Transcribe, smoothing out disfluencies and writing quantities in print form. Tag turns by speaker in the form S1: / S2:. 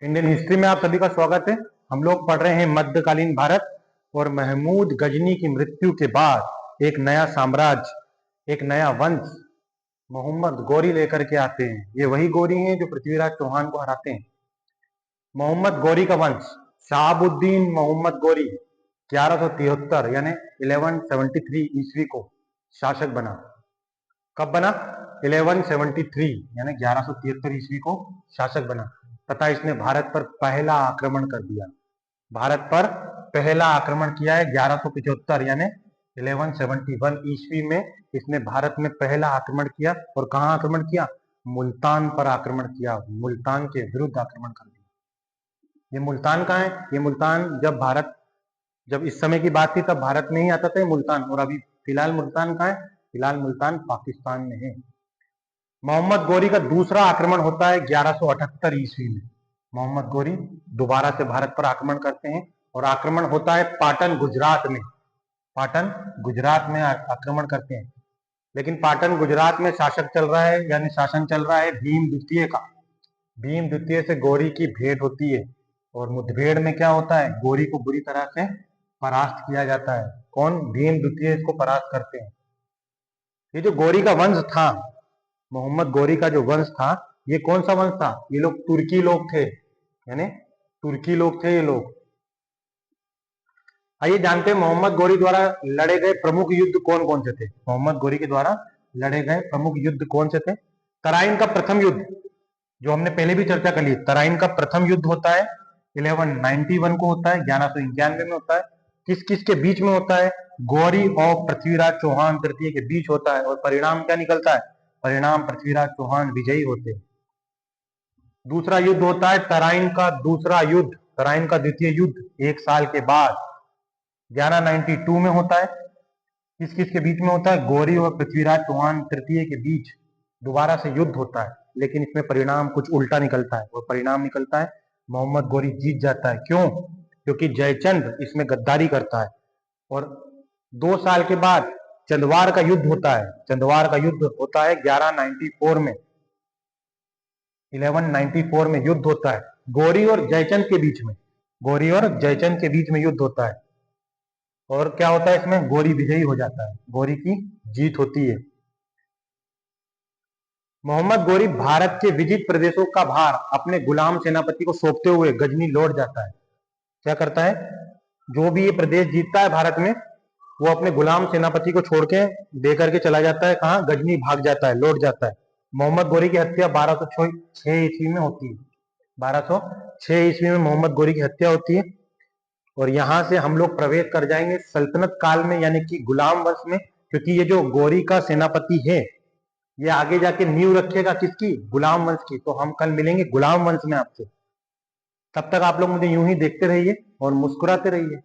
S1: Indian history में आप सभी का स्वागत है। हम लोग पढ़ रहे हैं मध्यकालीन भारत और महमूद गजनी की मृत्यु के बाद एक नया साम्राज्य, एक नया वंश मोहम्मद गौरी लेकर के आते हैं। ये वही गौरी हैं जो पृथ्वीराज चौहान को हराते हैं। मोहम्मद गौरी का वंश शहाबुद्दीन मोहम्मद गौरी 1173 यानी 1173 ईस्वी को शासक बना। कब बना? 1173 यानी 1173 ईस्वी को शासक बना तथा इसने भारत पर पहला आक्रमण कर दिया। भारत पर पहला आक्रमण किया है 1175 यानी 1171 ईस्वी में इसने भारत में पहला आक्रमण किया। और कहाँ आक्रमण किया? मुल्तान पर आक्रमण किया। मुल्तान के विरुद्ध आक्रमण कर दिया। ये मुल्तान कहाँ है? ये मुल्तान जब इस समय की बात थी तब भारत में ही आता था मुल्तान, और अभी फिलहाल मुल्तान कहाँ है? फिलहाल मुल्तान पाकिस्तान में है। मोहम्मद गौरी का दूसरा आक्रमण होता है 1178 ईस्वी में। मोहम्मद गौरी दोबारा से भारत पर आक्रमण करते हैं और आक्रमण होता है पाटन गुजरात में। पाटन गुजरात में आक्रमण करते हैं, लेकिन पाटन गुजरात में शासन चल रहा है भीम द्वितीय का। भीम द्वितीय से गौरी की भेंट होती है और मुठभेड़ में क्या होता है? गौरी को बुरी तरह से परास्त किया जाता है। कौन? भीम द्वितीय इसको परास्त करते हैं। ये जो गौरी का वंश था, मोहम्मद गौरी का जो वंश था, ये कौन सा वंश था? ये लोग तुर्की लोग थे, यानी तुर्की लोग थे ये लोग। आइए जानते हैं मोहम्मद गौरी द्वारा लड़े गए प्रमुख युद्ध कौन कौन से थे। मोहम्मद गौरी के द्वारा लड़े गए प्रमुख युद्ध कौन से थे? तराइन का प्रथम युद्ध, जो हमने पहले भी चर्चा कर ली। तराइन का प्रथम युद्ध होता है 1191 को होता है, 1191 में होता है। किस किस के बीच में होता है? गौरी और पृथ्वीराज चौहान तृतीय के बीच होता है। और परिणाम क्या निकलता है? परिणाम पृथ्वीराज चौहान विजयी होते हैं। दूसरा युद्ध होता है तराइन का दूसरा युद्ध, तराइन का द्वितीय युद्ध 1 साल के बाद 1192 में होता है। किस किस के बीच में होता है? गौरी और पृथ्वीराज चौहान तृतीय के बीच दोबारा से युद्ध होता है, लेकिन इसमें परिणाम कुछ उल्टा निकलता है। और परिणाम निकलता है मोहम्मद गौरी जीत जाता है। क्यों? क्योंकि जयचंद इसमें गद्दारी करता है। और 2 साल के बाद चंदवार का युद्ध होता है। चंदवार का युद्ध होता है 1194 में। 1194 में युद्ध होता है गौरी और जयचंद के बीच में। गौरी और जयचंद के बीच में युद्ध होता है। और क्या होता है इसमें? गौरी विजयी हो जाता है, गौरी की जीत होती है। मोहम्मद गौरी भारत के विजित प्रदेशों का भार अपने गुलाम सेनापति को सौंपते हुए गजनी लौट जाता है। क्या करता है? जो भी ये प्रदेश जीतता है भारत में, वो अपने गुलाम सेनापति को छोड़ के दे करके चला जाता है। कहाँ? गजनी भाग जाता है, लौट जाता है। मोहम्मद गौरी की हत्या 1206 ईस्वी में होती है। 1206 ईस्वी में मोहम्मद गौरी की हत्या होती है। और यहां से हम लोग प्रवेश कर जाएंगे सल्तनत काल में, यानी कि गुलाम वंश में। क्योंकि ये जो गौरी का सेनापति है, ये आगे जाके नींव रखेगा किसकी? गुलाम वंश की। तो हम कल मिलेंगे गुलाम वंश में आपसे। तब तक आप लोग मुझे यूं ही देखते रहिए और मुस्कुराते रहिए।